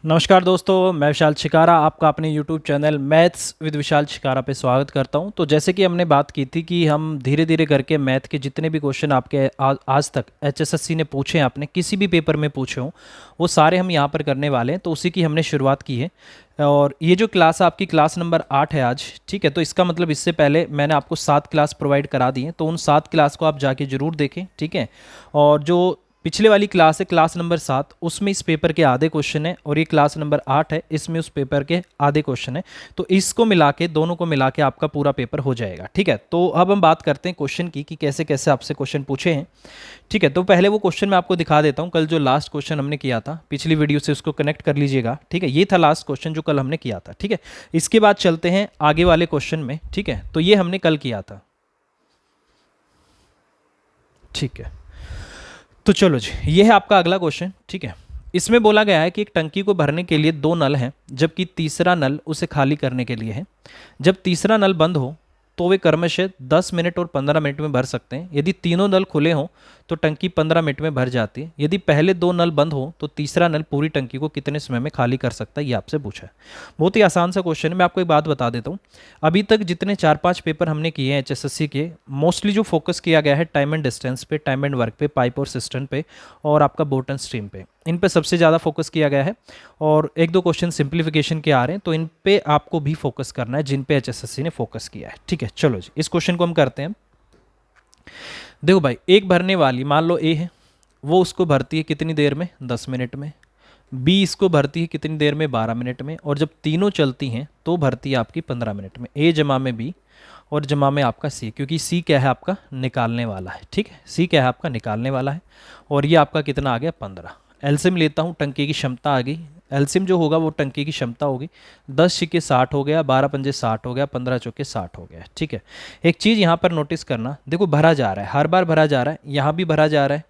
नमस्कार दोस्तों, मैं विशाल शिकारा आपका अपने YouTube चैनल मैथ्स विद विशाल शिकारा पे स्वागत करता हूं। तो जैसे कि हमने बात की थी कि हम धीरे धीरे करके मैथ के जितने भी क्वेश्चन आपके आज तक HSSC ने पूछे हैं, आपने किसी भी पेपर में पूछे हों, वो सारे हम यहां पर करने वाले हैं। तो उसी की हमने शुरुआत की है और ये जो क्लास है आपकी क्लास नंबर 8 है आज, ठीक है। तो इसका मतलब इससे पहले मैंने आपको 7 क्लास प्रोवाइड करा दी है, तो उन 7 क्लास को आप जाके ज़रूर देखें, ठीक है। और जो पिछले वाली क्लास है क्लास नंबर 7, उसमें इस पेपर के आधे क्वेश्चन है और ये क्लास नंबर 8 है, इसमें उस पेपर के आधे क्वेश्चन है। तो इसको मिला के, दोनों को मिला के आपका पूरा पेपर हो जाएगा, ठीक है। तो अब हम बात करते हैं क्वेश्चन की कि कैसे कैसे आपसे क्वेश्चन पूछे हैं, ठीक है। तो पहले वो क्वेश्चन मैं आपको दिखा देता हूँ। कल जो लास्ट क्वेश्चन हमने किया था पिछली वीडियो से, उसको कनेक्ट कर लीजिएगा, ठीक है। ये था लास्ट क्वेश्चन जो कल हमने किया था, ठीक है। इसके बाद चलते हैं आगे वाले क्वेश्चन में, ठीक है। तो ये हमने कल किया था, ठीक है। तो चलो जी, ये है आपका अगला क्वेश्चन, ठीक है। इसमें बोला गया है कि एक टंकी को भरने के लिए 2 नल हैं, जबकि तीसरा नल उसे खाली करने के लिए है। जब तीसरा नल बंद हो तो वे क्रमशः 10 मिनट और 15 मिनट में भर सकते हैं। यदि तीनों नल खुले हों तो टंकी 15 मिनट में भर जाती है। यदि पहले 2 नल बंद हो तो तीसरा नल पूरी टंकी को कितने समय में खाली कर सकता है, ये आपसे पूछा है। बहुत ही आसान सा क्वेश्चन है। मैं आपको एक बात बता देता हूँ, अभी तक जितने 4-5 पेपर हमने किए हैं HSSC के, मोस्टली जो फोकस किया गया है टाइम एंड डिस्टेंस पे, टाइम एंड वर्क पे, पाइप और सिस्टम पे और आपका बोट एंड स्ट्रीम पे, इन पे सबसे ज़्यादा फोकस किया गया है। और 1-2 क्वेश्चन सिंप्लीफिकेशन के आ रहे हैं, तो इन पे आपको भी फोकस करना है जिन पे HSSC ने फोकस किया है, ठीक है। चलो जी, इस क्वेश्चन को हम करते हैं। देखो भाई, एक भरने वाली मान लो ए है, वो उसको भरती है कितनी देर में, 10 मिनट में। बी इसको भरती है कितनी देर में, 12 मिनट में। और जब तीनों चलती हैं तो भरती है आपकी 15 मिनट में। ए जमा में बी और जमा में आपका सी, क्योंकि सी क्या है आपका निकालने वाला है, ठीक है। सी क्या है आपका निकालने वाला है। और ये आपका कितना आ गया, 15। एलसीएम लेता हूँ, टंकी की क्षमता आ गई। एलसीएम जो होगा वो टंकी की क्षमता होगी। 10 छिके 60 हो गया, 12 पंजे 60 हो गया, 15 चौके 60 हो गया, ठीक है। एक चीज़ यहाँ पर नोटिस करना, देखो भरा जा रहा है, हर बार भरा जा रहा है, यहाँ भी भरा जा रहा है,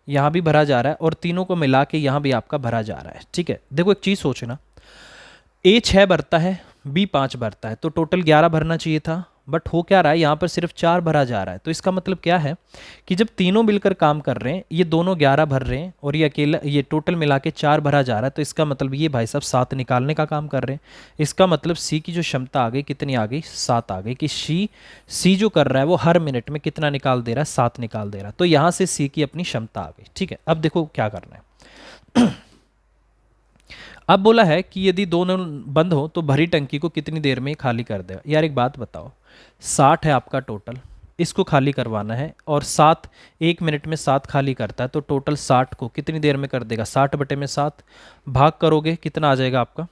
यहाँ भी भरा जा रहा है और तीनों को मिला के यहाँ भी आपका भरा जा रहा है, ठीक है। देखो एक चीज़ सोचना, ए 6 भरता है, बी 5 भरता है, तो टोटल 11 भरना चाहिए था। बट हो क्या रहा है, यहाँ पर सिर्फ 4 भरा जा रहा है। तो इसका मतलब क्या है कि जब तीनों मिलकर काम कर रहे हैं, ये दोनों 11 भर रहे हैं और ये अकेला, ये टोटल मिला के 4 भरा जा रहा है। तो इसका मतलब ये भाई साहब 7 निकालने का काम कर रहे हैं। इसका मतलब सी की जो क्षमता आ गई, कितनी आ गई, 7 आ गई। कि सी जो कर रहा है वो हर मिनट में कितना निकाल दे रहा है, 7 निकाल दे रहा है। तो यहाँ से सी की अपनी क्षमता आ गई, ठीक है। अब देखो क्या करना है। अब बोला है कि यदि दोनों बंद हो तो भरी टंकी को कितनी देर में खाली कर देगा। यार एक बात बताओ, 60 है आपका टोटल, इसको खाली करवाना है और 7 1 मिनट में 7 खाली करता है, तो टोटल 60 को कितनी देर में कर देगा, 60 बटे में 7 भाग करोगे कितना आ जाएगा आपका,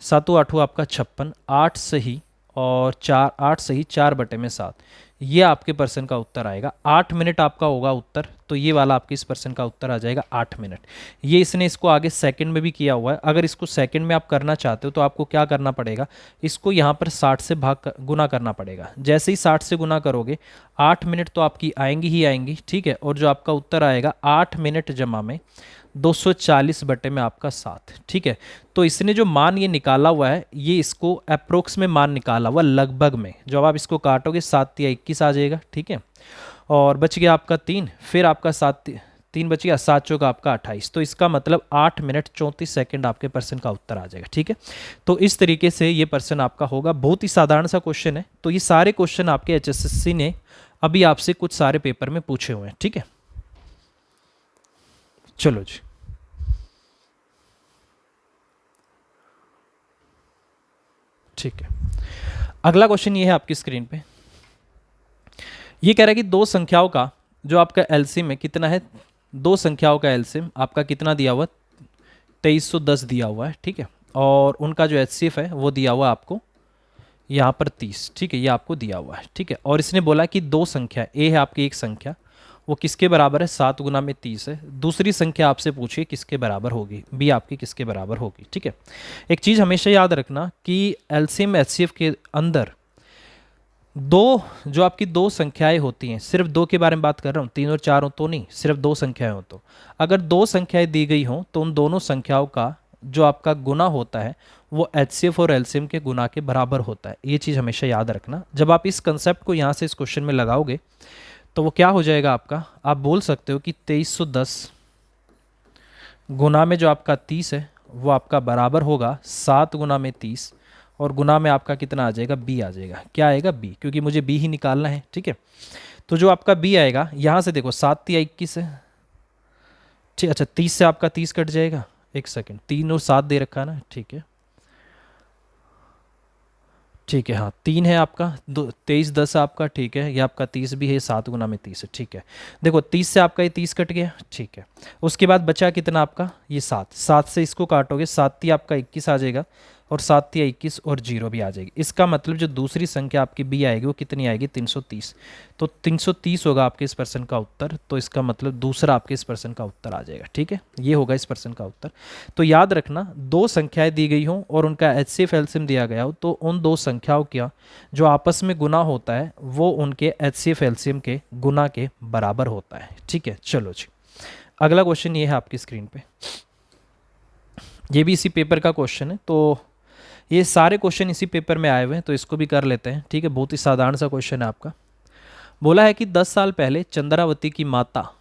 7 8 आपका 56, 8 सही और 4, 8 सही 4 बटे में 7, ये आपके पर्सन का उत्तर आएगा। 8 मिनट आपका होगा उत्तर, तो ये वाला आपके इस पर्सन का उत्तर आ जाएगा 8 मिनट। ये इसने इसको आगे सेकंड में भी किया हुआ है। अगर इसको सेकंड में आप करना चाहते हो तो आपको क्या करना पड़ेगा, इसको यहाँ पर 60 से गुना करना पड़ेगा। जैसे ही 60 से गुना करोगे 8 मिनट तो आपकी आएंगी ही आएंगी, ठीक है। और जो आपका उत्तर आएगा 8 मिनट जमा में 240 बटे में आपका 7, ठीक है। तो इसने जो मान ये निकाला हुआ है, ये इसको अप्रोक्स में मान निकाला हुआ लगभग में। जब आप इसको काटोगे 7 या 21 आ जाएगा, ठीक है। और बच गया आपका 3, फिर आपका 3 बच गया, 7 चौका आपका 28। तो इसका मतलब 8 मिनट 34 सेकंड आपके पर्सन का उत्तर आ जाएगा, ठीक है। तो इस तरीके से ये पर्सन आपका होगा। बहुत ही साधारण सा क्वेश्चन है। तो ये सारे क्वेश्चन आपके HSSC ने अभी आपसे कुछ सारे पेपर में पूछे हुए हैं, ठीक है। चलो जी, ठीक है। अगला क्वेश्चन ये है आपकी स्क्रीन पे। ये कह रहा है कि दो संख्याओं का जो आपका एलसीएम है कितना है, दो संख्याओं का एलसीएम आपका कितना दिया हुआ, 2310 दिया हुआ है, ठीक है। और उनका जो HCF है वो दिया हुआ आपको यहाँ पर 30, ठीक है। ये आपको दिया हुआ है, ठीक है। और इसने बोला कि दो संख्या, ए है आपकी एक संख्या, वो किसके बराबर है, 7 गुना में 30 है। दूसरी संख्या आपसे पूछिए किसके बराबर होगी, बी आपकी किसके बराबर होगी, ठीक है। एक चीज़ हमेशा याद रखना कि एलसीएम HCF के अंदर दो, जो आपकी दो संख्याएं होती हैं, सिर्फ दो के बारे में बात कर रहा हूँ, 3 और 4 हो तो नहीं, सिर्फ दो संख्याएं हो तो, अगर दो संख्याएं दी गई हों तो उन दोनों संख्याओं का जो आपका गुना होता है वो HCF और LCM के गुना के बराबर होता है। ये चीज़ हमेशा याद रखना। जब आप इस कंसेप्ट को यहाँ से इस क्वेश्चन में लगाओगे तो वो क्या हो जाएगा आपका, आप बोल सकते हो कि 2310 गुना में जो आपका 30 है वो आपका बराबर होगा 7 गुना में 30 और गुना में आपका कितना आ जाएगा, b आ जाएगा। क्या आएगा, b, क्योंकि मुझे b ही निकालना है। ठीक है, तो जो आपका b आएगा यहाँ से देखो 7 तिया 21 है। ठीक, अच्छा 30 से आपका 30 कट जाएगा, एक सेकेंड, 3 और 7 दे रखा है ना, ठीक है ठीक है, हाँ 3 है आपका, 23 10 आपका, ठीक है, ये आपका 30 भी है, 7 गुना में 30 है। ठीक है, देखो 30 से आपका ये 30 कट गया। ठीक है, उसके बाद बचा कितना आपका, ये 7, 7 से इसको काटोगे, 7 ती आपका 21 आ जाएगा और 7 तिया 21 और 0 भी आ जाएगी। इसका मतलब जो दूसरी संख्या आपकी बी आएगी वो कितनी आएगी, 330। तो 330 होगा आपके इस प्रश्न का उत्तर। तो इसका मतलब दूसरा आपके इस प्रश्न का उत्तर आ जाएगा। ठीक है, ये होगा इस प्रश्न का उत्तर। तो याद रखना, दो संख्याएं दी गई हों और उनका HCF एलसीएम दिया गया हो, तो उन दो संख्याओं का जो आपस में गुना होता है वो उनके HCF एलसीएम के गुना के बराबर होता है। ठीक है, चलो जी, अगला क्वेश्चन ये है आपकी स्क्रीन पे, ये भी इसी पेपर का क्वेश्चन है। तो ये सारे क्वेश्चन इसी पेपर में आए हुए हैं, तो इसको भी कर लेते हैं। ठीक है, बहुत ही साधारण सा क्वेश्चन है आपका। बोला है कि 10 साल पहले चंद्रावती की माता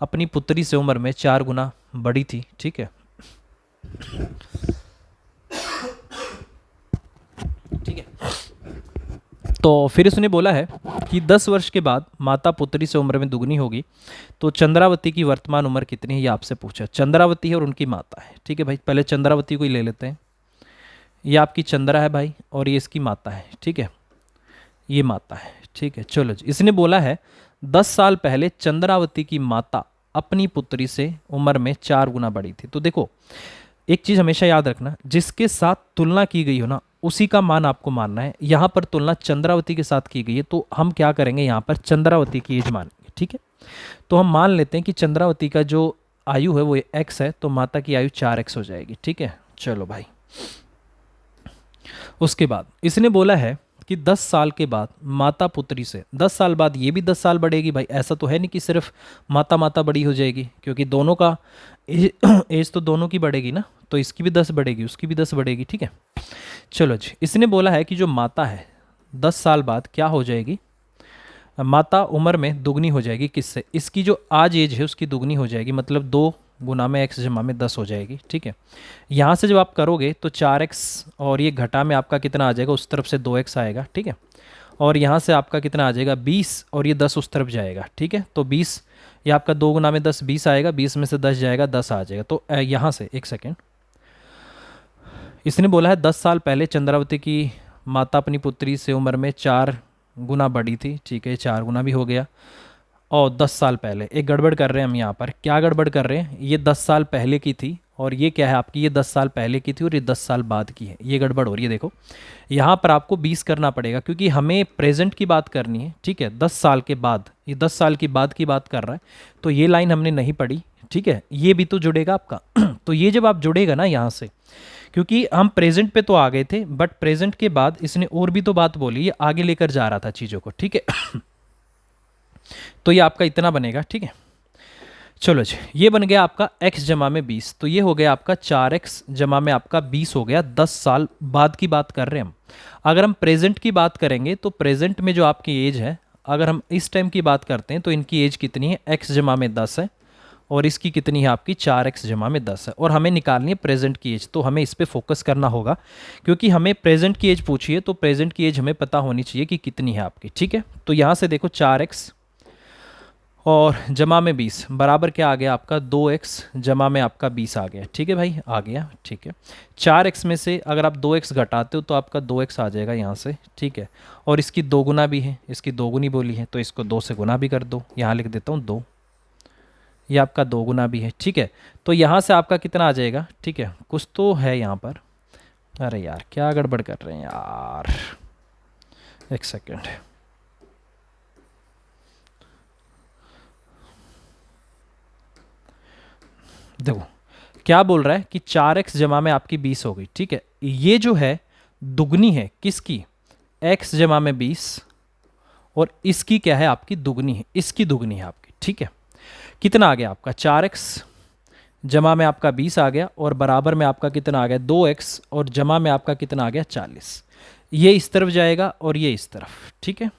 अपनी पुत्री से उम्र में 4 गुना बड़ी थी। ठीक है, ठीक है, तो फिर उसने बोला है कि 10 वर्ष के बाद माता पुत्री से उम्र में दुगनी होगी, तो चंद्रावती की वर्तमान उम्र कितनी है, ये आपसे पूछा। चंद्रावती है और उनकी माता है। ठीक है भाई, पहले चंद्रावती को ही ले लेते हैं। ये आपकी चंद्रा है भाई और ये इसकी माता है। ठीक है, ये माता है। ठीक है, चलो जी, इसने बोला है 10 साल पहले चंद्रावती की माता अपनी पुत्री से उम्र में 4 गुना बड़ी थी। तो देखो, एक चीज़ हमेशा याद रखना, जिसके साथ तुलना की गई हो ना उसी का मान आपको मानना है। यहाँ पर तुलना चंद्रावती के साथ की गई है, तो हम क्या करेंगे, यहाँ पर चंद्रावती की एज मानेंगे। ठीक है, तो हम मान लेते हैं कि चंद्रावती का जो आयु है वो x है, तो माता की आयु 4x हो जाएगी। ठीक है, चलो भाई, उसके बाद इसने बोला है कि 10 साल के बाद माता पुत्री से, 10 साल बाद ये भी 10 साल बढ़ेगी भाई। ऐसा तो है नहीं कि सिर्फ माता माता बड़ी हो जाएगी, क्योंकि दोनों का एज तो दोनों की बढ़ेगी ना, तो इसकी भी 10 बढ़ेगी, उसकी भी 10 बढ़ेगी। ठीक है, चलो जी, इसने बोला है कि जो माता है 10 साल बाद क्या हो जाएगी, माता उम्र में दुगनी हो जाएगी। किससे, इसकी जो आज एज है उसकी दुगनी हो जाएगी, मतलब 2 गुना में x जमा में 10 हो जाएगी। ठीक है, यहाँ से जब आप करोगे तो 4x और ये घटा में आपका कितना आ जाएगा, उस तरफ से 2x आएगा। ठीक है, और यहाँ से आपका कितना आ जाएगा 20 और ये 10 उस तरफ जाएगा। ठीक है, तो 20, ये आपका 2 गुना में 10 20 आएगा, 20 में से 10 जाएगा, 10 आ जाएगा। तो यहाँ से एक सेकेंड, इसने बोला है 10 साल पहले चंद्रावती की माता अपनी पुत्री से उम्र में 4 गुना बड़ी थी। ठीक है, 4 गुना भी हो गया। और 10 साल पहले, एक गड़बड़ कर रहे हैं हम यहाँ पर। क्या गड़बड़ कर रहे हैं, ये 10 साल पहले की थी और ये क्या है आपकी, ये 10 साल पहले की थी और ये 10 साल बाद की है। ये गड़बड़ हो रही है। देखो, यहाँ पर आपको 20 करना पड़ेगा, क्योंकि हमें प्रेजेंट की बात करनी है। ठीक है, 10 साल के बाद, ये 10 साल की बाद की बात कर रहा है, तो ये लाइन हमने नहीं पढ़ी। ठीक है, ये भी तो जुड़ेगा आपका तो ये जब आप जुड़ेगा ना यहाँ से, क्योंकि हम प्रेजेंट पे तो आ गए थे, बट प्रेजेंट के बाद इसने और भी तो बात बोली, ये आगे लेकर जा रहा था चीज़ों को। ठीक है तो ये आपका इतना बनेगा। ठीक है, चलो जी, ये बन गया आपका x जमा में 20, तो ये हो गया आपका 4x जमा में आपका 20 हो गया। 10 साल बाद की बात कर रहे हैं हम। अगर हम प्रेजेंट की बात करेंगे तो प्रेजेंट में जो आपकी एज है, अगर हम इस टाइम की बात करते हैं तो इनकी एज कितनी है, x जमा में 10 है और इसकी कितनी है आपकी 4x जमा में 10 है, और हमें निकालनी है प्रेजेंट की एज। तो हमें इस पर फोकस करना होगा, क्योंकि हमें प्रेजेंट की एज पूछी है, तो प्रेजेंट की एज हमें पता होनी चाहिए कि कितनी है आपकी। ठीक है, तो यहाँ से देखो 4x और जमा में 20 बराबर क्या आ गया आपका, 2x जमा में आपका 20 आ गया। ठीक है भाई, आ गया। ठीक है, 4x में से अगर आप 2x घटाते हो तो आपका 2x आ जाएगा यहाँ से। ठीक है, और इसकी 2 गुना भी है, इसकी 2 गुनी बोली है, तो इसको 2 से गुना भी कर दो। यहाँ लिख देता हूँ 2, ये आपका 2 गुना भी है। ठीक है, तो यहाँ से आपका कितना आ जाएगा। ठीक है, कुछ तो है यहाँ पर, अरे यार क्या गड़बड़ कर रहे हैं यार, एक सेकेंड, देखो क्या बोल रहा है कि 4x जमा में आपकी 20 हो गई। ठीक है, ये जो है दुगनी है किसकी, x जमा में 20, और इसकी क्या है आपकी दुगनी है, इसकी दुगनी है आपकी। ठीक है, कितना आ गया आपका 4x जमा में आपका 20 आ गया, और बराबर में आपका कितना आ गया 2x, और जमा में आपका कितना आ गया 40। ये इस तरफ जाएगा और ये इस तरफ। ठीक है,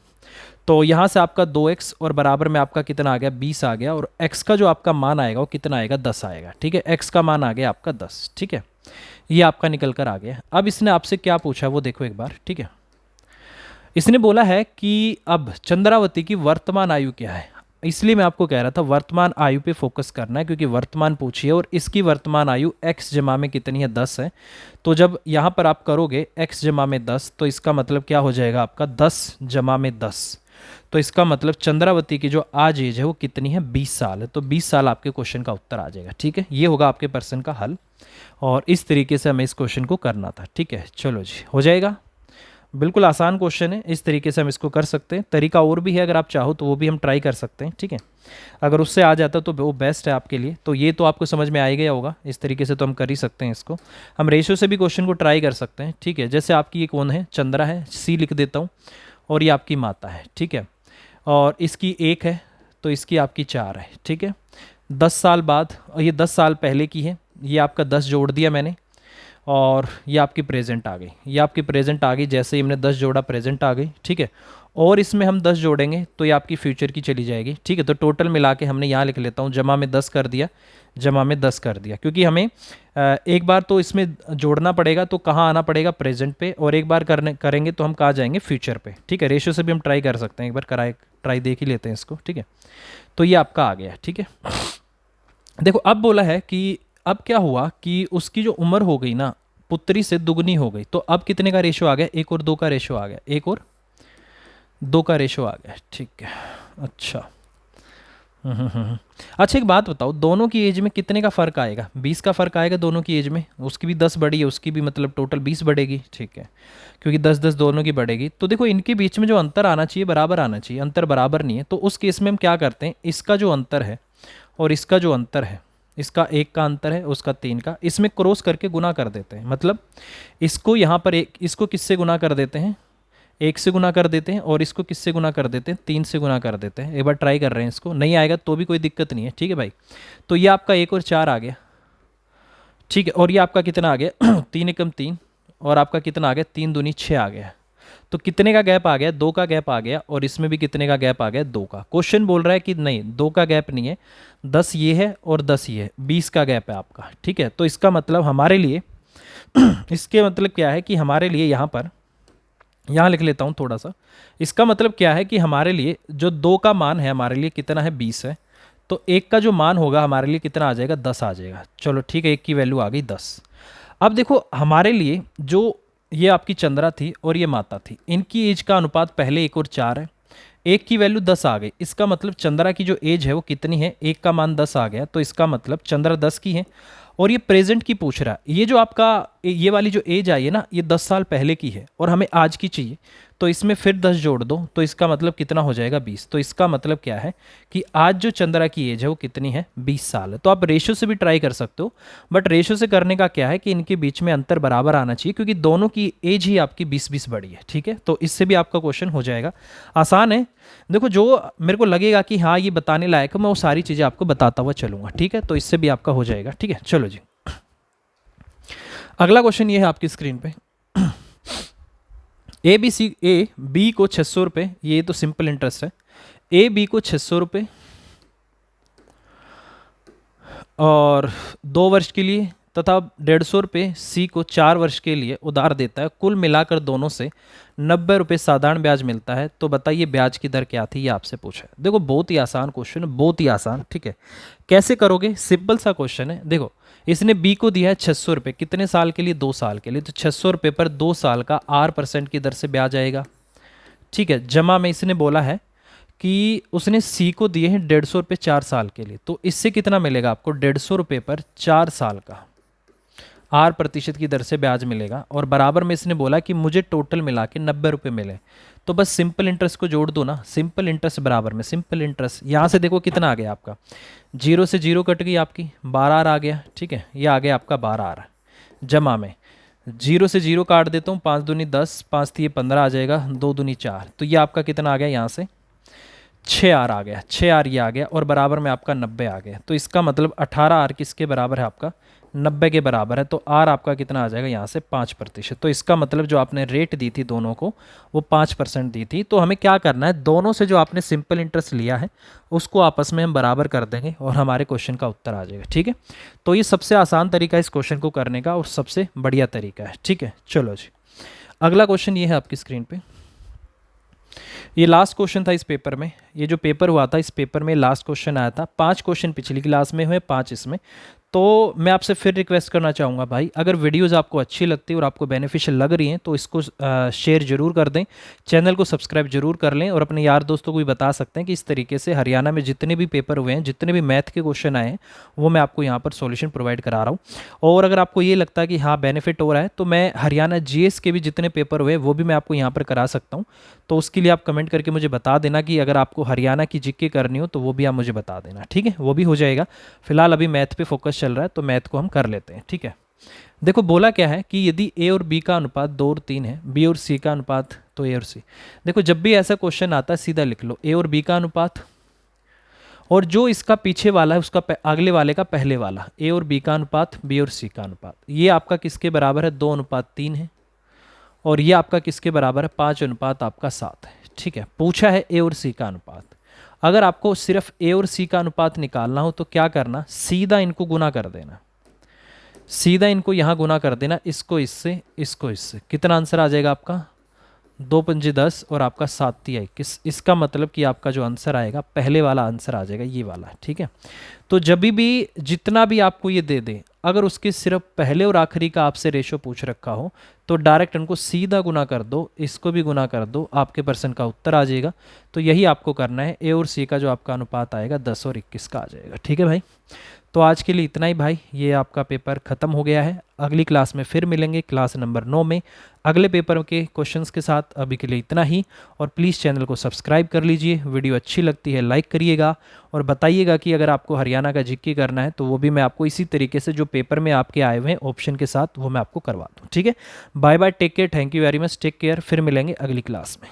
तो यहाँ से आपका 2x और बराबर में आपका कितना आ गया 20 आ गया, और x का जो आपका मान आएगा वो कितना आएगा 10 आएगा, ठीक है। x का मान आ गया आपका 10, ठीक है। ये आपका निकल कर आ गया। अब इसने आपसे क्या पूछा वो देखो एक बार, ठीक है। इसने बोला है कि अब चंद्रावती की वर्तमान आयु क्या है, इसलिए मैं आपको कह रहा था वर्तमान आयु पे फोकस करना है, क्योंकि वर्तमान पूछी है और इसकी वर्तमान आयु x जमा में कितनी है 10 है। तो जब यहाँ पर आप करोगे x जमा में 10, तो इसका मतलब क्या हो जाएगा आपका 10 जमा में 10। तो इसका मतलब चंद्रावती की जो आज एज है वो कितनी है 20 साल है। तो 20 साल आपके क्वेश्चन का उत्तर आ जाएगा, ठीक है। ये होगा आपके प्रश्न का हल, और इस तरीके से हमें इस क्वेश्चन को करना था, ठीक है। चलो जी, हो जाएगा। बिल्कुल आसान क्वेश्चन है, इस तरीके से हम इसको कर सकते हैं। तरीका और भी है, अगर आप चाहो तो वो भी हम ट्राई कर सकते हैं, ठीक है। अगर उससे आ जाता तो वो बेस्ट है आपके लिए। तो ये तो आपको समझ में आ ही गया होगा, इस तरीके से तो हम कर ही सकते हैं इसको। हम रेशियो से भी क्वेश्चन को ट्राई कर सकते हैं, ठीक है। जैसे आपकी ये कौन है, चंद्रा है, सी लिख देता हूँ, और ये आपकी माता है, ठीक है। और इसकी 1 है तो इसकी आपकी 4 है, ठीक है। 10 साल बाद, और ये 10 साल पहले की है, ये आपका 10 जोड़ दिया मैंने, और ये आपकी प्रेजेंट आ गई, ये आपकी प्रेजेंट आ गई। जैसे ही हमने 10 जोड़ा प्रेजेंट आ गई, ठीक है। और इसमें हम 10 जोड़ेंगे तो ये आपकी फ्यूचर की चली जाएगी, ठीक है। तो टोटल मिला के हमने यहाँ लिख लेता हूँ, जमा में 10 कर दिया, जमा में 10 कर दिया, क्योंकि हमें एक बार तो इसमें जोड़ना पड़ेगा, तो कहाँ आना पड़ेगा प्रेजेंट पे, और एक बार करेंगे तो हम कहाँ जाएंगे फ्यूचर पे, ठीक है। रेशियो से भी हम ट्राई कर सकते हैं, एक बार ट्राई देख ही लेते हैं इसको, ठीक है। तो ये आपका आ गया, ठीक है। देखो अब बोला है कि अब क्या हुआ कि उसकी जो उम्र हो गई ना पुत्री से दुगनी हो गई, तो अब कितने का रेशो आ गया, 1 और 2 का रेशो आ गया, 1 और 2 का रेशो आ गया, ठीक है। अच्छा अच्छा, एक बात बताओ, दोनों की एज में कितने का फ़र्क आएगा, 20 का फ़र्क आएगा दोनों की एज में। उसकी भी 10 बढ़ी है, उसकी भी, मतलब टोटल 20 बढ़ेगी, ठीक है, क्योंकि 10-10 दोनों की बढ़ेगी। तो देखो इनके बीच में जो अंतर आना चाहिए बराबर आना चाहिए, अंतर बराबर नहीं है। तो उस केस में हम क्या करते हैं, इसका जो अंतर है और इसका जो अंतर है, इसका 1 का अंतर है, उसका 3 का, इसमें क्रॉस करके गुना कर देते हैं। मतलब इसको यहाँ पर इसको किससे गुना कर देते हैं, 1 से गुना कर देते हैं, और इसको किससे गुना कर देते हैं, 3 से गुना कर देते हैं। एक बार ट्राई कर रहे हैं, इसको नहीं आएगा तो भी कोई दिक्कत नहीं है, ठीक है भाई। तो ये आपका 1 और 4 आ गया, ठीक है। और ये आपका कितना आ गया 3 एकम 3, और आपका कितना आ गया 3 दूनी 6 आ गया। तो कितने का गैप आ गया, 2 का गैप आ गया, और इसमें भी कितने का गैप आ गया, 2 का। क्वेश्चन बोल रहा है कि नहीं 2 का गैप नहीं है, 10 ये है और 10 ये है, 20 का गैप है आपका, ठीक है। तो इसका मतलब हमारे लिए इसके मतलब क्या है कि हमारे लिए यहाँ पर, यहाँ लिख लेता हूँ थोड़ा सा, इसका मतलब क्या है कि हमारे लिए जो 2 का मान है हमारे लिए कितना है 20 है, तो 1 का जो मान होगा हमारे लिए कितना आ जाएगा 10 आ जाएगा। चलो ठीक है, 1 की वैल्यू आ गई 10। अब देखो हमारे लिए जो ये आपकी चंद्रा थी और ये माता थी, इनकी एज का अनुपात पहले 1 और 4 है, 1 की वैल्यू 10 आ गई। इसका मतलब चंद्रा की जो एज है वो कितनी है, 1 का मान 10 आ गया, तो इसका मतलब चंद्रा 10 की है। और ये प्रेजेंट की पूछ रहा है, ये जो आपका ये वाली जो एज आई है ना, ये 10 साल पहले की है और हमें आज की चाहिए, तो इसमें फिर 10 जोड़ दो, तो इसका मतलब कितना हो जाएगा 20। तो इसका मतलब क्या है कि आज जो चंद्रा की एज है वो कितनी है 20 साल है। तो आप रेशो से भी ट्राई कर सकते हो, बट रेशो से करने का क्या है कि इनके बीच में अंतर बराबर आना चाहिए, क्योंकि दोनों की एज ही आपकी 20-20 बड़ी है, ठीक है। तो इससे भी आपका क्वेश्चन हो जाएगा, आसान है। देखो जो मेरे को लगेगा कि हाँ ये बताने लायक है, मैं वो सारी चीज़ें आपको बताता हुआ चलूँगा, ठीक है। तो इससे भी आपका हो जाएगा, ठीक है। चलो जी, अगला क्वेश्चन ये है आपकी स्क्रीन पे, ए बी को 600 रुपये, ये तो सिंपल इंटरेस्ट है, ए बी को 600 रुपये और 2 वर्ष के लिए तथा 150 रुपये सी को 4 वर्ष के लिए उधार देता है। कुल मिलाकर दोनों से 90 रुपये साधारण ब्याज मिलता है। तो बताइए ब्याज की दर क्या थी, ये आपसे पूछा है। देखो बहुत ही आसान क्वेश्चन है, बहुत ही आसान, ठीक है। कैसे करोगे, सिंपल सा क्वेश्चन है। देखो इसने बी को दिया है 600 रुपये, कितने साल के लिए, 2 साल के लिए, तो 600 रुपये पर 2 साल का 8% की दर से ब्याज आएगा, ठीक है। जमा में इसने बोला है कि उसने सी को दिए हैं 150 रुपये 4 साल के लिए, तो इससे कितना मिलेगा आपको, 150 रुपये पर 4 साल का 8% की दर से ब्याज मिलेगा। और बराबर में इसने बोला कि मुझे टोटल मिला के 90 रुपये मिले। तो बस सिंपल इंटरेस्ट को जोड़ दो ना, सिंपल इंटरेस्ट बराबर में सिंपल इंटरेस्ट, यहाँ से देखो कितना आ गया आपका, 0 से 0 कट गई आपकी, 12R आ गया, ठीक है। ये आ गया आपका 12R, जमा में 0 से 0 काट देता हूँ, 5 दूनी 10, 5 थी 15 आ जाएगा, 2 दूनी 4, तो ये आपका कितना आ गया, यहाँ से 6R आ गया, 6R ये आ गया, और बराबर में आपका 90 आ गया। तो इसका मतलब 18R किसके बराबर है आपका, 90 के बराबर है, तो आर आपका कितना आ जाएगा यहाँ से 5%। तो इसका मतलब जो आपने रेट दी थी दोनों को वो 5% दी थी। तो हमें क्या करना है, दोनों से जो आपने सिंपल इंटरेस्ट लिया है उसको आपस में हम बराबर कर देंगे और हमारे क्वेश्चन का उत्तर आ जाएगा। ठीक है, तो ये सबसे आसान तरीका है इस क्वेश्चन को करने का और सबसे बढ़िया तरीका है। ठीक है, चलो जी, अगला क्वेश्चन ये है आपकी स्क्रीन पे। ये लास्ट क्वेश्चन था इस पेपर में। ये जो पेपर हुआ था इस पेपर में लास्ट क्वेश्चन आया था। 5 क्वेश्चन पिछली क्लास में हुए, 5 इसमें। तो मैं आपसे फिर रिक्वेस्ट करना चाहूँगा भाई, अगर वीडियोज़ आपको अच्छी लगती है और आपको बेनिफिशियल लग रही हैं तो इसको शेयर जरूर कर दें, चैनल को सब्सक्राइब जरूर कर लें और अपने यार दोस्तों को भी बता सकते हैं कि इस तरीके से हरियाणा में जितने भी पेपर हुए हैं, जितने भी मैथ के क्वेश्चन आए हैं, वो मैं आपको यहाँ पर सॉल्यूशन प्रोवाइड करा रहा हूँ। और अगर आपको ये लगता है कि हाँ बेनिफिट हो रहा है तो मैं हरियाणा जीएस के भी जितने पेपर हुए वो भी मैं आपको यहाँ पर करा सकता हूँ। तो उसके लिए आप कमेंट करके मुझे बता देना कि अगर आपको हरियाणा की जीके करनी हो तो वो भी आप मुझे बता देना। ठीक है, वो भी हो जाएगा। फिलहाल अभी मैथ पे फोकस चल रहा है तो मैथ को हम कर लेते हैं। ठीक है, देखो बोला क्या है कि यदि ए और बी का अनुपात 2 और 3 है, बी और सी का अनुपात तो ए और सी। देखो जब भी ऐसा क्वेश्चन आता है सीधा लिख लो ए और बी का अनुपात, और जो इसका पीछे वाला है उसका अगले वाले का पहले वाला, ए और बी का अनुपात, बी और सी का अनुपात। ये आपका किसके बराबर है, 2:3 है। और ये आपका किसके बराबर है, 5:7 है। ठीक है, पूछा है ए और सी का अनुपात। अगर आपको सिर्फ ए और सी का अनुपात निकालना हो तो क्या करना, सीधा इनको गुना कर देना, सीधा इनको यहाँ गुना कर देना, इसको इससे, इसको इससे। कितना आंसर आ जाएगा आपका, 2×5 और आपका 7×3 इसका मतलब कि आपका जो आंसर आएगा पहले वाला आंसर आ जाएगा, ये वाला। ठीक है, तो जब भी जितना भी आपको ये दे दे, अगर उसके सिर्फ पहले और आखिरी का आपसे रेशो पूछ रखा हो तो डायरेक्ट उनको सीधा गुना कर दो, इसको भी गुना कर दो, आपके पर्सन का उत्तर आ जाएगा। तो यही आपको करना है, ए और सी का जो आपका अनुपात आएगा 10 और 21 का आ जाएगा। ठीक है भाई, तो आज के लिए इतना ही भाई, ये आपका पेपर ख़त्म हो गया है। अगली क्लास में फिर मिलेंगे, क्लास नंबर 9 में अगले पेपर के क्वेश्चंस के साथ। अभी के लिए इतना ही, और प्लीज़ चैनल को सब्सक्राइब कर लीजिए। वीडियो अच्छी लगती है लाइक करिएगा और बताइएगा कि अगर आपको हरियाणा का जीके करना है तो वो भी मैं आपको इसी तरीके से जो पेपर में आपके आए हुए हैं ऑप्शन के साथ वो मैं आपको करवा दूँ। ठीक है, bye bye, take care, thank you very much, take care, फिर मिलेंगे अगली क्लास में।